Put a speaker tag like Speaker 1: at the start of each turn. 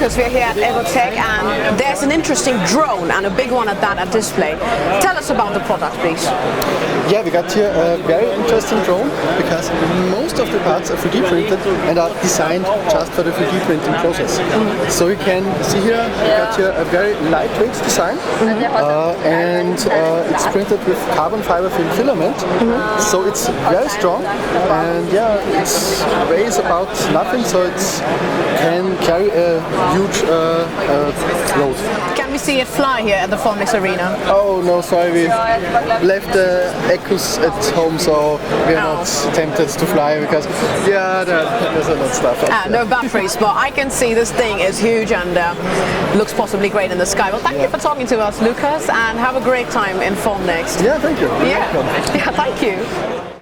Speaker 1: Lucas, we're here at EVO-tech and there's an interesting drone and a big one at that at display. Tell us about the product, please.
Speaker 2: Yeah, we got here a very interesting drone because most of the parts are 3D printed and are designed just for the 3D printing process. So you can see here, we got here a very lightweight design and it's printed with carbon fiber filament. So it's very strong and yeah, it weighs about nothing, so it can carry a huge load.
Speaker 1: Can we see it fly here at the Formnext arena?
Speaker 2: Oh no, sorry, we left the Ecus at home, so we're not tempted to fly because yeah, there's a lot of stuff.
Speaker 1: No batteries, but I can see this thing is huge and looks possibly great in the sky. Well, thank you for talking to us, Lucas, and have a great time in Formnext.
Speaker 2: Yeah, thank you.
Speaker 1: Yeah, thank you.